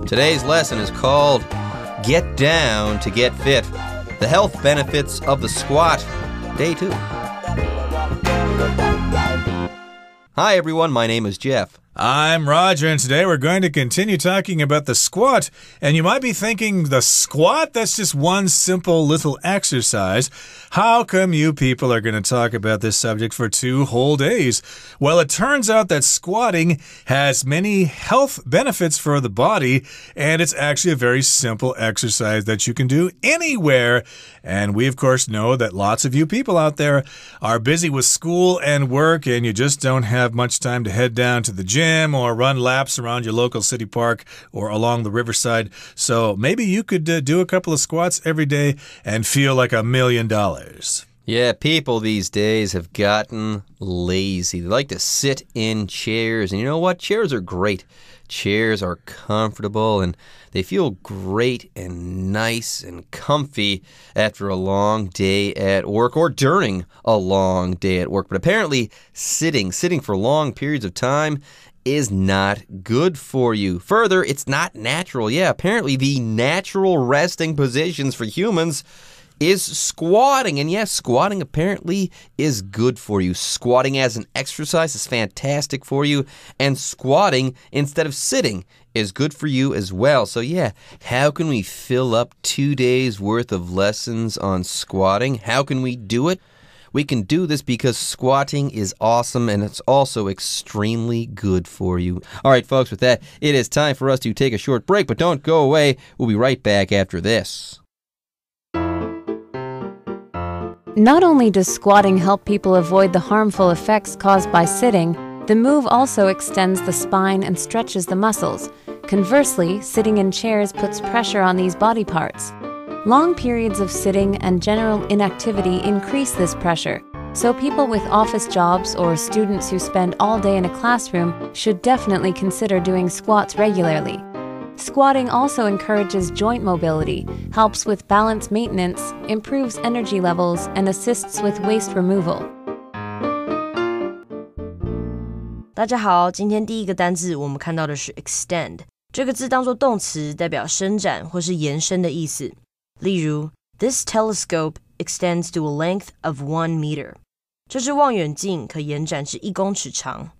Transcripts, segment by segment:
Today's lesson is called Get Down to Get Fit. The health benefits of the squat. Day 2. Hi everyone, my name is Jeff. I'm Roger, and today we're going to continue talking about the squat. And you might be thinking, the squat? That's just one simple little exercise. How come you people are going to talk about this subject for 2 whole days? Well, it turns out that squatting has many health benefits for the body, and it's actually a very simple exercise that you can do anywhere. And we, of course, know that lots of you people out there are busy with school and work, and you just don't have much time to head down to the gym or run laps around your local city park or along the riverside. So maybe you could do a couple of squats every day and feel like $1 million. Yeah, people these days have gotten lazy. They like to sit in chairs. And you know what? Chairs are great. Chairs are comfortable and they feel great and nice and comfy after a long day at work or during a long day at work. But apparently sitting for long periods of time is not good for you. Further, it's not natural. Yeah, apparently the natural resting positions for humans is squatting. And yes, squatting apparently is good for you. Squatting as an exercise is fantastic for you. And squatting instead of sitting is good for you as well. So yeah, how can we fill up 2 days worth of lessons on squatting? How can we do it? We can do this because squatting is awesome and it's also extremely good for you. All right, folks, with that, it is time for us to take a short break, but don't go away. We'll be right back after this. Not only does squatting help people avoid the harmful effects caused by sitting, the move also extends the spine and stretches the muscles. Conversely, sitting in chairs puts pressure on these body parts. Long periods of sitting and general inactivity increase this pressure, so people with office jobs or students who spend all day in a classroom should definitely consider doing squats regularly. Squatting also encourages joint mobility, helps with balance maintenance, improves energy levels, and assists with waste removal. 大家好，今天第一个单字我们看到的是 extend， 这个字当作动词，代表伸展或是延伸的意思。例如 This telescope extends to a length of 1 meter. 这支望远镜可延展至1公尺长。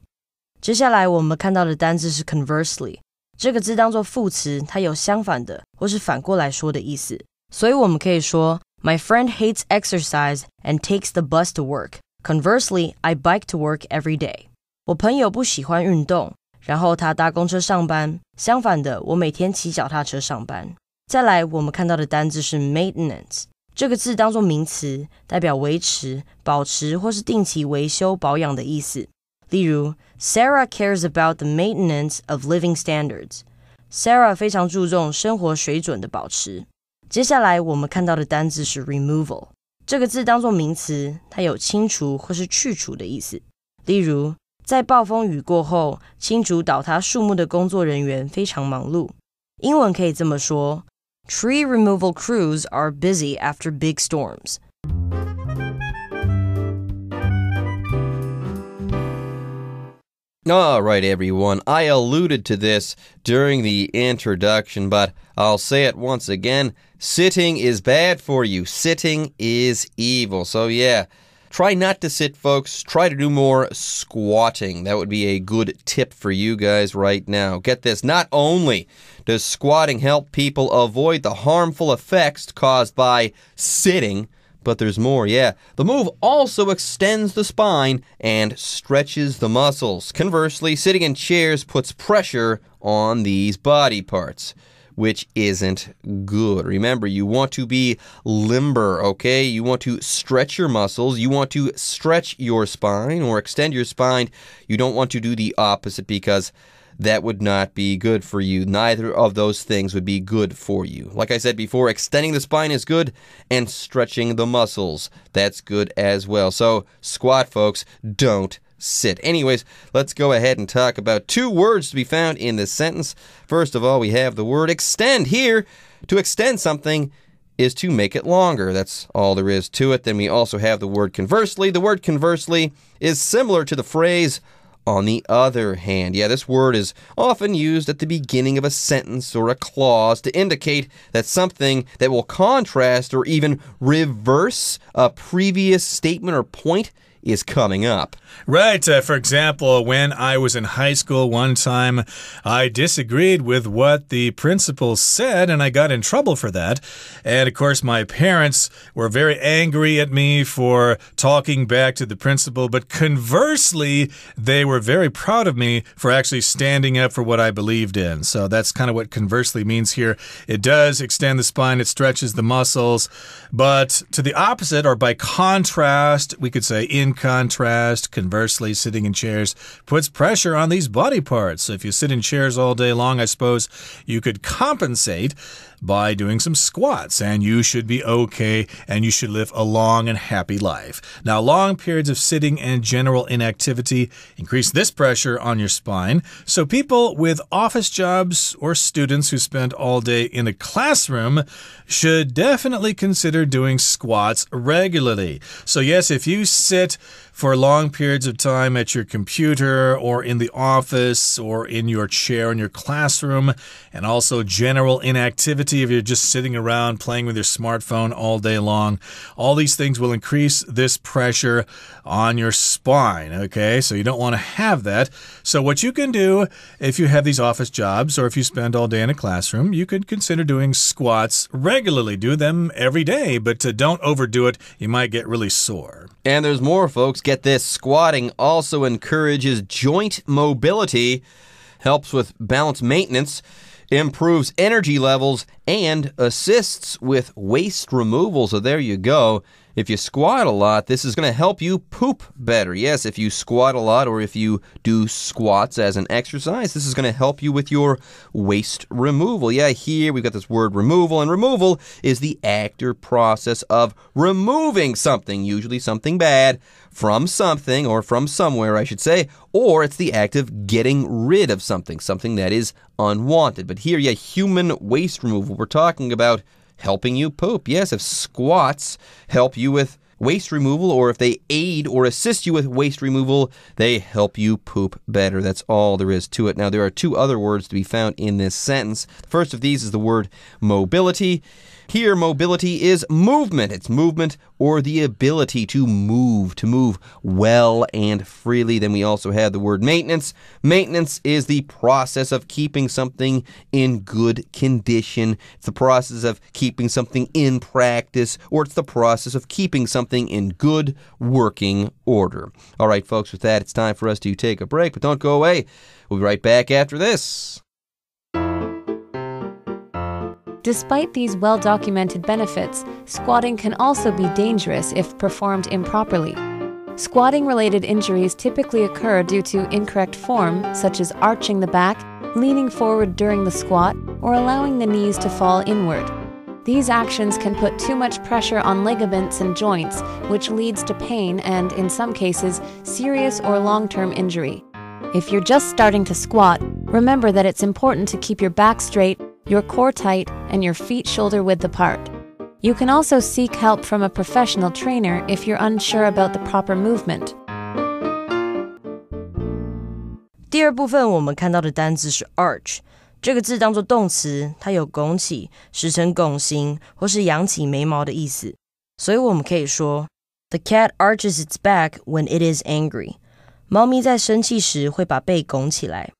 接下来我们看到的单字是 conversely， 这个字当作副词，它有相反的或是反过来说的意思。所以我们可以说 My friend hates exercise and takes the bus to work. Conversely, I bike to work every day. 我朋友不喜欢运动，然后他搭公车上班。相反的，我每天骑脚踏车上班。再来，我们看到的单字是 maintenance， 这个字当作名词，代表维持、保持或是定期维修保养的意思。例如 Sarah cares about the maintenance of living standards. Sarah 非常注重生活水准的保持。接下来我们看到的单字是 removal， 这个字当作名词，它有清除或是去除的意思。例如在暴风雨过后，清除倒塌树木的工作人员非常忙碌。英文可以这么说Tree removal crews are busy after big storms. All right, everyone. I alluded to this during the introduction, but I'll say it once again. Sitting is bad for you. Sitting is evil. So yeah, try not to sit, folks. Try to do more squatting. That would be a good tip for you guys right now. Get this. Not only does squatting help people avoid the harmful effects caused by sitting, but there's more, yeah. The move also extends the spine and stretches the muscles. Conversely, sitting in chairs puts pressure on these body parts, which isn't good. Remember, you want to be limber, okay? You want to stretch your muscles. You want to stretch your spine or extend your spine. You don't want to do the opposite because that would not be good for you. Neither of those things would be good for you. Like I said before, extending the spine is good, and stretching the muscles, that's good as well. So, squat, folks, don't sit. Anyways, let's go ahead and talk about 2 words to be found in this sentence. First of all, we have the word extend here. To extend something is to make it longer. That's all there is to it. Then we also have the word conversely. The word conversely is similar to the phrase on the other hand. Yeah, this word is often used at the beginning of a sentence or a clause to indicate that something that will contrast or even reverse a previous statement or point is coming up. Right. For example, when I was in high school one time, I disagreed with what the principal said, and I got in trouble for that. And, of course, my parents were very angry at me for talking back to the principal, but conversely, they were very proud of me for actually standing up for what I believed in. So that's kind of what conversely means here. It does extend the spine, it stretches the muscles, but to the opposite, or by contrast, we could say in contrast, conversely, sitting in chairs puts pressure on these body parts. So if you sit in chairs all day long, I suppose you could compensate by doing some squats, and you should be okay, and you should live a long and happy life. Now, long periods of sitting and general inactivity increase this pressure on your spine. So people with office jobs or students who spend all day in a classroom should definitely consider doing squats regularly. So yes, if you sit for long periods of time at your computer or in the office or in your chair in your classroom, and also general inactivity if you're just sitting around playing with your smartphone all day long, all these things will increase this pressure on your spine, okay? So you don't want to have that. So what you can do if you have these office jobs or if you spend all day in a classroom, you could consider doing squats regularly. Do them every day, but don't overdo it. You might get really sore. And there's more, folks. Get this. Squatting also encourages joint mobility, helps with balance maintenance, improves energy levels, and assists with waste removal. So there you go. If you squat a lot, this is going to help you poop better. Yes, if you squat a lot or if you do squats as an exercise, this is going to help you with your waste removal. Yeah, here we've got this word removal, and removal is the act or process of removing something, usually something bad, from something or from somewhere, I should say, or it's the act of getting rid of something, something that is unwanted. But here, yeah, human waste removal, we're talking about helping you poop. Yes, if squats help you with waste removal, or if they aid or assist you with waste removal, they help you poop better. That's all there is to it. Now, there are two other words to be found in this sentence. The first of these is the word mobility. Here, mobility is movement. It's movement or the ability to move well and freely. Then we also have the word maintenance. Maintenance is the process of keeping something in good condition. It's the process of keeping something in practice, or it's the process of keeping something in good working order. All right, folks, with that, it's time for us to take a break, but don't go away. We'll be right back after this. Despite these well-documented benefits, squatting can also be dangerous if performed improperly. Squatting-related injuries typically occur due to incorrect form, such as arching the back, leaning forward during the squat, or allowing the knees to fall inward. These actions can put too much pressure on ligaments and joints, which leads to pain and, in some cases, serious or long-term injury. If you're just starting to squat, remember that it's important to keep your back straight, your core tight, and your feet shoulder-width apart. You can also seek help from a professional trainer if you're unsure about the proper movement. 第二部分我们看到的单字是 arch， 这个字当作动词，它有拱起、使成拱形或是扬起眉毛的意思。所以我们可以说 The cat arches its back when it is angry. 猫咪在生气时会把背拱起来。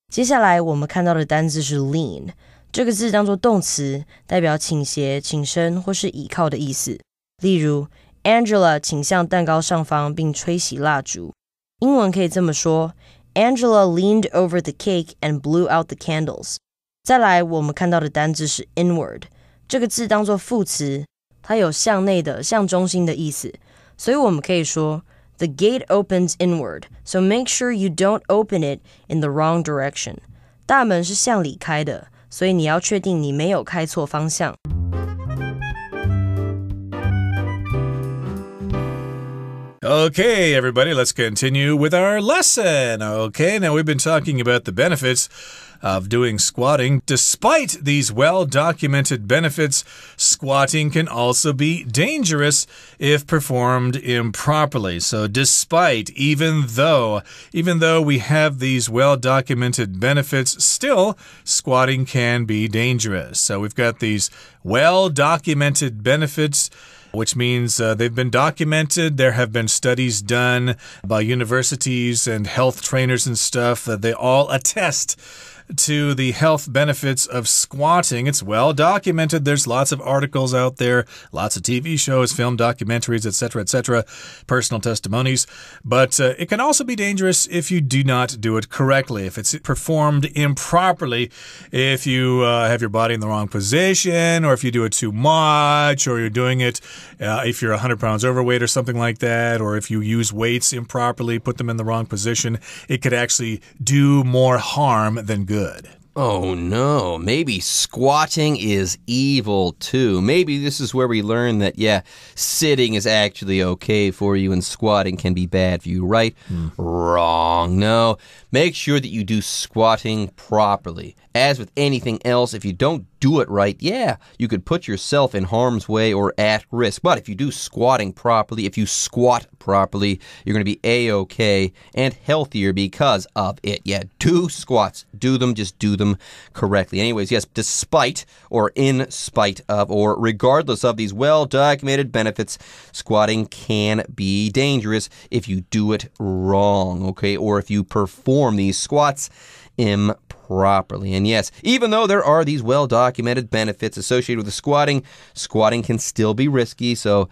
接下来我们看到的单字是 lean， 这个字当作动词，代表倾斜、倾身或是倚靠的意思。例如 Angela 倾向蛋糕上方并吹熄蜡烛。英文可以这么说 Angela leaned over the cake and blew out the candles. 再来我们看到的单字是 inward， 这个字当作副词，它有向内的、向中心的意思，所以我们可以说The gate opens inward, so make sure you don't open it in the wrong direction. 大门是向里开的，所以你要确定你没有开错方向。Okay, everybody, let's continue with our lesson. Okay, now we've been talking about the benefits of doing squatting. Despite these well-documented benefits, squatting can also be dangerous if performed improperly. So despite, even though we have these well-documented benefits, still squatting can be dangerous. So we've got these well-documented benefits, which means they've been documented. There have been studies done by universities and health trainers and stuff that they all attest to the health benefits of squatting. It's well documented. There's lots of articles out there, lots of TV shows, film documentaries, etc., personal testimonies. But it can also be dangerous if you do not do it correctly, if it's performed improperly, if you have your body in the wrong position, or if you do it too much, or you're doing it if you're 100 pounds overweight or something like that, or if you use weights improperly, put them in the wrong position, it could actually do more harm than good. Oh no, maybe squatting is evil too. Maybe this is where we learn that, yeah, sitting is actually okay for you and squatting can be bad for you, right? Wrong. No, make sure that you do squatting properly. As with anything else, if you don't do it right, yeah, you could put yourself in harm's way or at risk. But if you do squatting properly, if you squat properly, you're going to be A-okay and healthier because of it. Yeah, do squats. Do them, just do them correctly. Anyways, yes, despite or in spite of or regardless of these well-documented benefits, squatting can be dangerous if you do it wrong, okay? Or if you perform these squats improperly. And yes, even though there are these well-documented benefits associated with the squatting can still be risky. So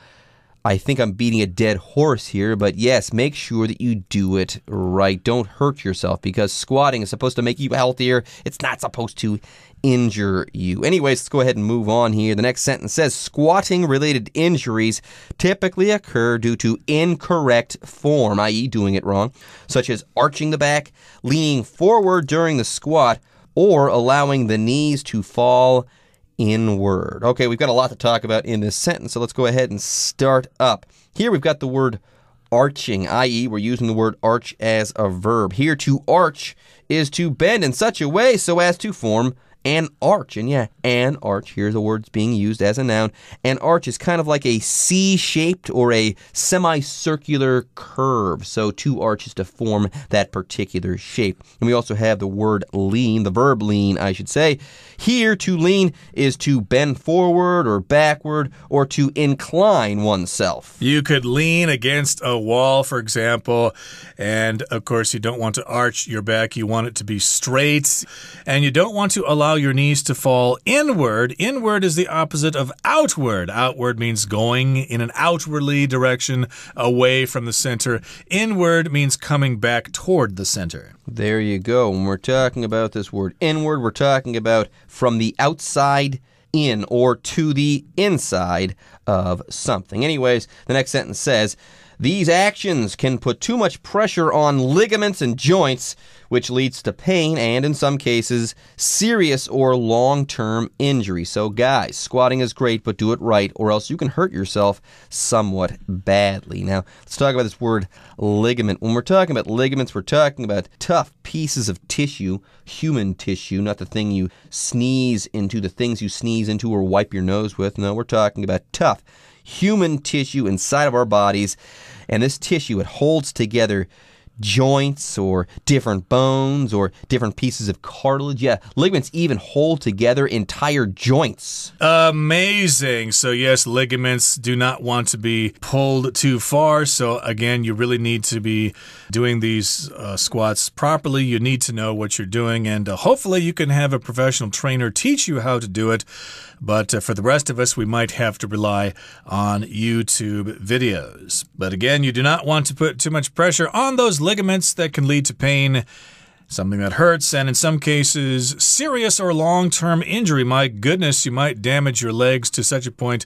I think I'm beating a dead horse here, but yes, make sure that you do it right. Don't hurt yourself because squatting is supposed to make you healthier. It's not supposed to injure you. Anyways, let's go ahead and move on here. The next sentence says, squatting-related injuries typically occur due to incorrect form, i.e. doing it wrong, such as arching the back, leaning forward during the squat, or allowing the knees to fall inward. Okay, we've got a lot to talk about in this sentence, so let's go ahead and start up. Here we've got the word arching, i.e. we're using the word arch as a verb. Here, to arch is to bend in such a way so as to form an arch. And yeah, an arch, here's the word being used as a noun. An arch is kind of like a C-shaped or a semicircular curve. So to arch is to form that particular shape. And we also have the word lean, the verb lean, I should say. Here, to lean is to bend forward or backward or to incline oneself. You could lean against a wall, for example, and of course you don't want to arch your back. You want it to be straight, and you don't want to allow your knees to fall inward. Inward is the opposite of outward. Outward means going in an outwardly direction away from the center. Inward means coming back toward the center. There you go. When we're talking about this word inward, we're talking about from the outside in or to the inside of something. Anyways, the next sentence says, these actions can put too much pressure on ligaments and joints, which leads to pain and, in some cases, serious or long-term injury. So, guys, squatting is great, but do it right, or else you can hurt yourself somewhat badly. Now, let's talk about this word ligament. When we're talking about ligaments, we're talking about tough pieces of tissue, human tissue, not the thing you sneeze into, the things you sneeze into or wipe your nose with. No, we're talking about tough human tissue inside of our bodies, and this tissue, it holds together joints or different bones or different pieces of cartilage. Yeah, ligaments even hold together entire joints. Amazing. So yes, ligaments do not want to be pulled too far. So again, you really need to be doing these squats properly. You need to know what you're doing, and hopefully you can have a professional trainer teach you how to do it. But for the rest of us, we might have to rely on YouTube videos. But again, you do not want to put too much pressure on those ligaments that can lead to pain, something that hurts, and in some cases, serious or long-term injury. My goodness, you might damage your legs to such a point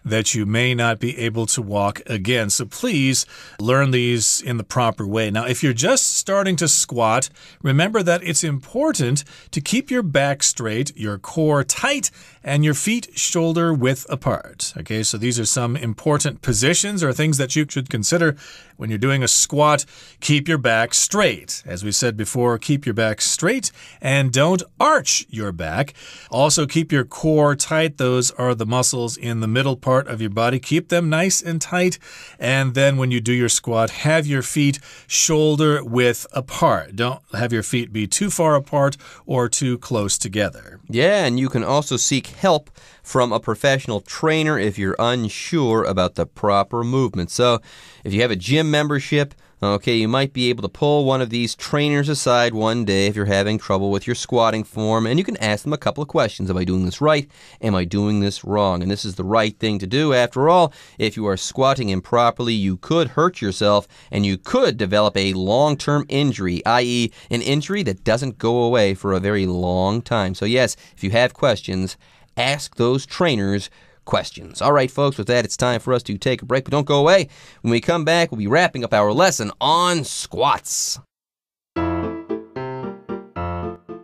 that you may not be able to walk again. So please learn these in the proper way. Now, if you're just starting to squat, remember that it's important to keep your back straight, your core tight, and your feet shoulder width apart. Okay, so these are some important positions or things that you should consider when you're doing a squat. Keep your back straight. As we said before, keep your back straight and don't arch your back. Also, keep your core tight. Those are the muscles in the middle part of your body. Keep them nice and tight. And then when you do your squat, have your feet shoulder width apart. Don't have your feet be too far apart or too close together. Yeah, and you can also seek help from a professional trainer if you're unsure about the proper movement. So if you have a gym membership, okay, you might be able to pull one of these trainers aside one day if you're having trouble with your squatting form, and you can ask them a couple of questions. Am I doing this right? Am I doing this wrong? And this is the right thing to do. After all, if you are squatting improperly, you could hurt yourself, and you could develop a long-term injury, i.e. an injury that doesn't go away for a very long time. So yes, if you have questions, ask those trainers questions. All right, folks, with that, it's time for us to take a break, but don't go away. When we come back, we'll be wrapping up our lesson on squats.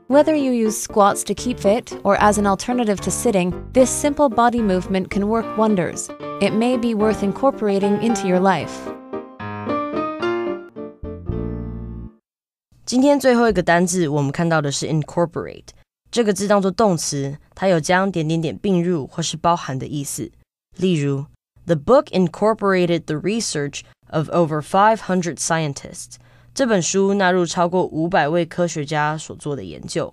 Whether you use squats to keep fit or as an alternative to sitting, this simple body movement can work wonders. It may be worth incorporating into your life. 今天最后一个单字我们看到的是 incorporate。这个字当作动词，它有将点点点并入或是包含的意思。例如 The book incorporated the research of over 500 scientists. 这本书纳入超过500位科学家所做的研究。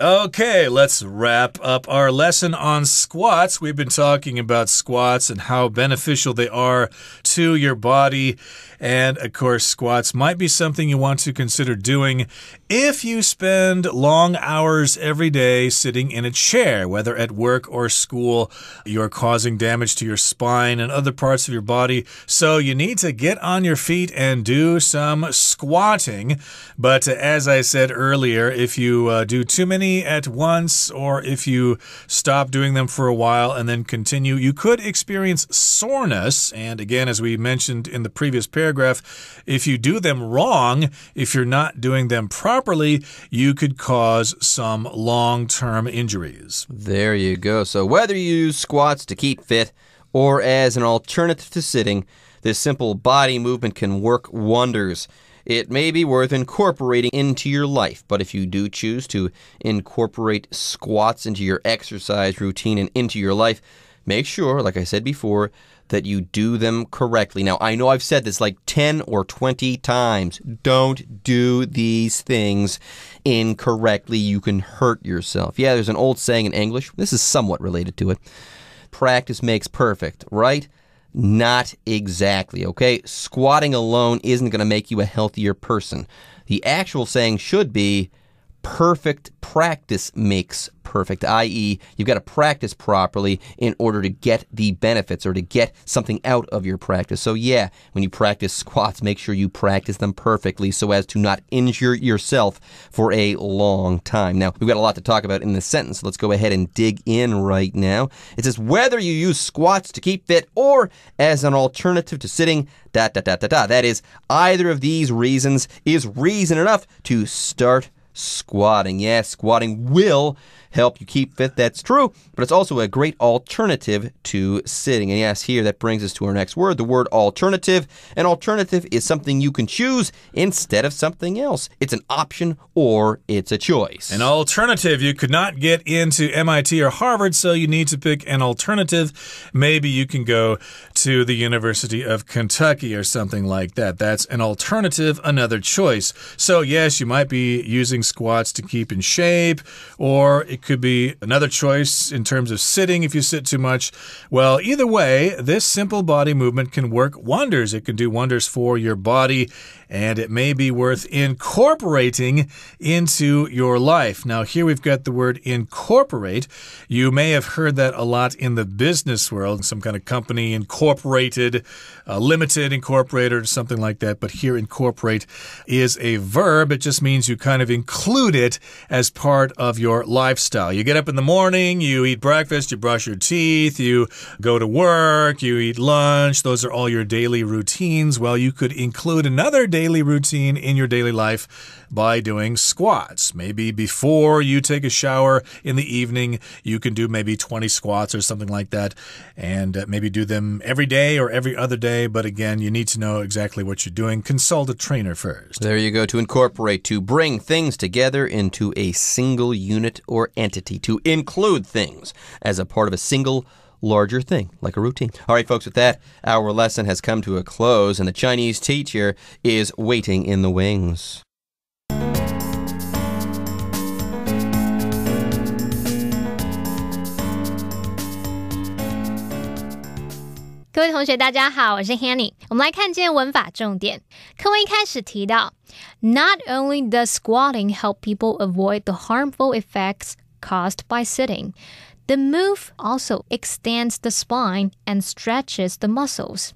Okay, let's wrap up our lesson on squats. We've been talking about squats and how beneficial they are to your body. And, of course, squats might be something you want to consider doing if you spend long hours every day sitting in a chair, whether at work or school. You're causing damage to your spine and other parts of your body. So you need to get on your feet and do some squatting. But as I said earlier, if you do too many at once, or if you stop doing them for a while and then continue, you could experience soreness. And again, as we mentioned in the previous paragraph, if you do them wrong, if you're not doing them properly, you could cause some long-term injuries. There you go. So whether you use squats to keep fit or as an alternative to sitting, this simple body movement can work wonders. It may be worth incorporating into your life, but if you do choose to incorporate squats into your exercise routine and into your life, make sure, like I said before, that you do them correctly. Now, I know I've said this like 10 or 20 times. Don't do these things incorrectly. You can hurt yourself. Yeah, there's an old saying in English. This is somewhat related to it. Practice makes perfect, right? Not exactly, okay? Squatting alone isn't going to make you a healthier person. The actual saying should be, perfect practice makes perfect, i.e., you've got to practice properly in order to get the benefits or to get something out of your practice. So yeah, when you practice squats, make sure you practice them perfectly so as to not injure yourself for a long time. Now, we've got a lot to talk about in this sentence, so let's go ahead and dig in right now. It says, whether you use squats to keep fit or as an alternative to sitting, ... That is, either of these reasons is reason enough to start squatting. Yes, squatting will help you keep fit, that's true, but it's also a great alternative to sitting. And yes, here that brings us to our next word, the word alternative. An alternative is something you can choose instead of something else. It's an option or it's a choice. An alternative. You could not get into MIT or Harvard, so you need to pick an alternative. Maybe you can go to the University of Kentucky or something like that. That's an alternative, another choice. So yes, you might be using squats to keep in shape, or it could be another choice in terms of sitting if you sit too much. Well, either way, this simple body movement can work wonders. It can do wonders for your body. and it may be worth incorporating into your life. Now, here we've got the word incorporate. You may have heard that a lot in the business world, some kind of company incorporated, limited incorporated, or something like that. But here, incorporate is a verb. It just means you kind of include it as part of your lifestyle. You get up in the morning, you eat breakfast, you brush your teeth, you go to work, you eat lunch. Those are all your daily routines. Well, you could include another daily routine in your daily life by doing squats. Maybe before you take a shower in the evening, you can do maybe 20 squats or something like that, and maybe do them every day or every other day. But again, you need to know exactly what you're doing. Consult a trainer first. There you go. To incorporate, to bring things together into a single unit or entity, to include things as a part of a single larger thing, like a routine. All right, folks, with that, our lesson has come to a close, and the Chinese teacher is waiting in the wings. 各位同学大家好，我是 Hanny。 我们来看今天文法重点。课文一开始提到 Not only does squatting help people avoid the harmful effects caused by sitting, the move also extends the spine and stretches the muscles.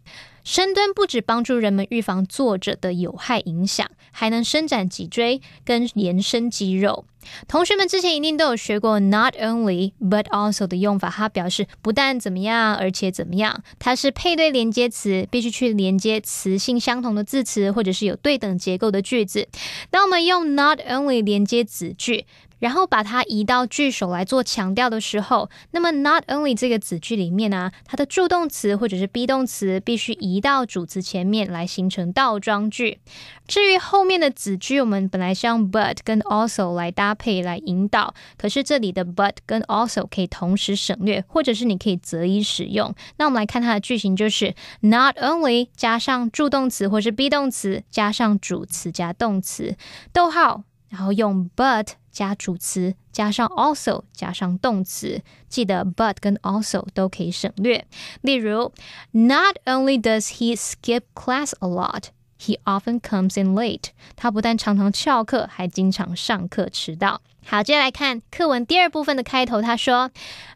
深蹲不只帮助人们预防坐着的有害影响，还能伸展脊椎跟延伸肌肉。同学们之前一定都有学过 not only but also 的用法，它表示不但怎么样而且怎么样，它是配对连接词，必须去连接词性相同的字词或者是有对等结构的句子。当我们用 not only 连接子句，然后把它移到句首来做强调的时候，那么 not only 这个子句里面啊，它的助动词或者是 be 动词必须移到主词前面来形成倒装句。至于后面的子句，我们本来是用 but 跟 also 来搭配来引导，可是这里的 but 跟 also 可以同时省略，或者是你可以择一使用。那我们来看它的句型，就是 not only 加上助动词或是 be 动词加上主词加动词，逗号，然后用 but 加主词加上 also 加上动词，记得 but 跟 also 都可以省略。例如 Not only does he skip class a lot, he often comes in late. 他不但常常翘课，还经常上课迟到。好，接下来看课文第二部分的开头，他说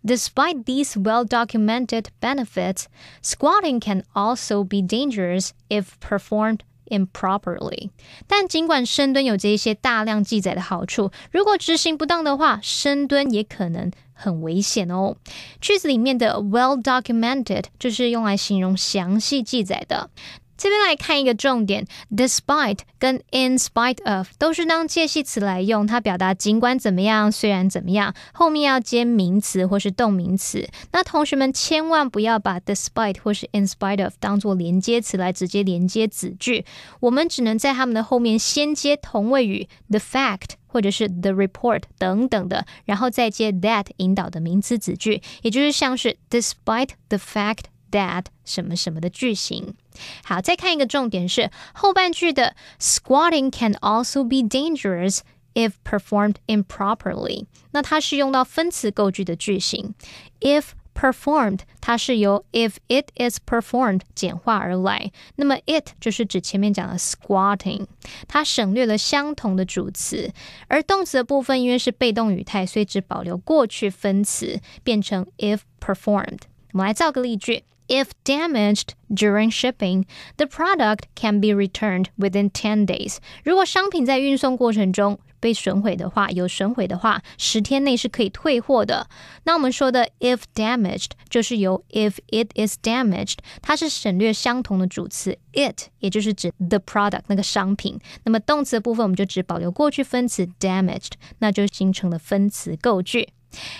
Despite these well-documented benefits, squatting can also be dangerous if performed improperly. 但尽管深蹲有这一些大量记载的好处，如果执行不当的话，深蹲也可能很危险哦。句子里面的 well documented 就是用来形容详细记载的。这边来看一个重点 despite 跟 in spite of 都是当介系词来用，它表达尽管怎么样，虽然怎么样，后面要接名词或是动名词。那同学们千万不要把 despite 或是 in spite of 当作连接词来直接连接子句，我们只能在它们的后面先接同位语 the fact 或者是 the report 等等的，然后再接 that 引导的名词子句，也就是像是 despite the fact that 什么什么的句型。好，再看一个重点是后半句的 squatting can also be dangerous if performed improperly。 那它是用到分词构句的句型， if performed 它是由 if it is performed 简化而来，那么 it 就是指前面讲的 squatting， 它省略了相同的主词，而动词的部分因为是被动语态，所以只保留过去分词，变成 if performed。 我们来造个例句，If damaged during shipping, the product can be returned within 10 days. 如果商品在运送过程中被损毁的话，10天内是可以退货的。那我们说的 if damaged 就是由 if it is damaged， 它是省略相同的主词 it， 也就是指 the product 那个商品。那么动词的部分我们就只保留过去分词 damaged， 那就形成了分词构句。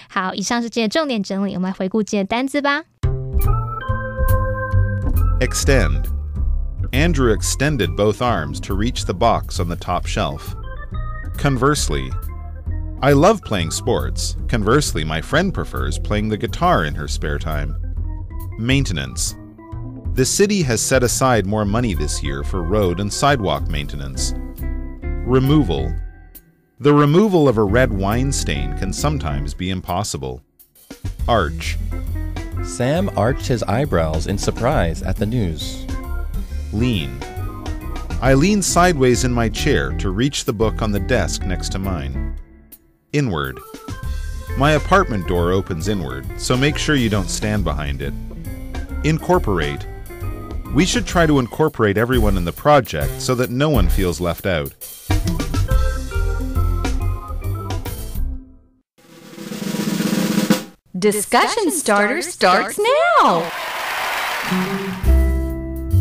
好，以上是今天的重点整理，我们来回顾今天的单字吧。Extend. Andrew extended both arms to reach the box on the top shelf. Conversely, I love playing sports. Conversely, my friend prefers playing the guitar in her spare time. Maintenance. The city has set aside more money this year for road and sidewalk maintenance. Removal. The removal of a red wine stain can sometimes be impossible. Arch. Sam arched his eyebrows in surprise at the news. Lean. I lean sideways in my chair to reach the book on the desk next to mine. Inward. My apartment door opens inward, so make sure you don't stand behind it. Incorporate. We should try to incorporate everyone in the project so that no one feels left out. Discussion starter starts now.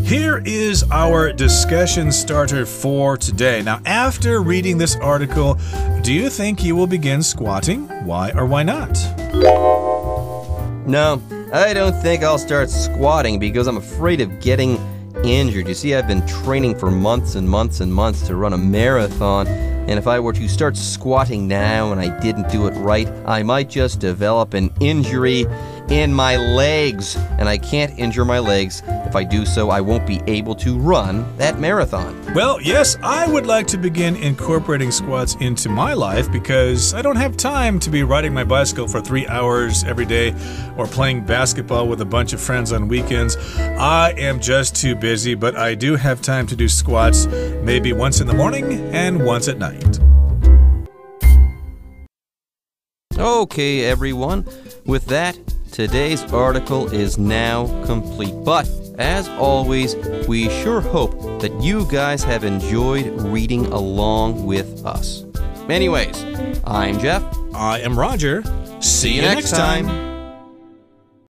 Here is our discussion starter for today. Now, after reading this article, do you think you will begin squatting? Why or why not? No, I don't think I'll start squatting because I'm afraid of getting injured. You see, I've been training for months and months and months to run a marathon, and if I were to start squatting now and I didn't do it right, I might just develop an injury in my legs, and I can't injure my legs. If I do so, I won't be able to run that marathon. Well, yes, I would like to begin incorporating squats into my life because I don't have time to be riding my bicycle for 3 hours every day or playing basketball with a bunch of friends on weekends. I am just too busy, but I do have time to do squats maybe once in the morning and once at night. Okay, everyone. With that, today's article is now complete. But, as always, we sure hope that you guys have enjoyed reading along with us. Anyways, I'm Jeff. I am Roger. See you next time.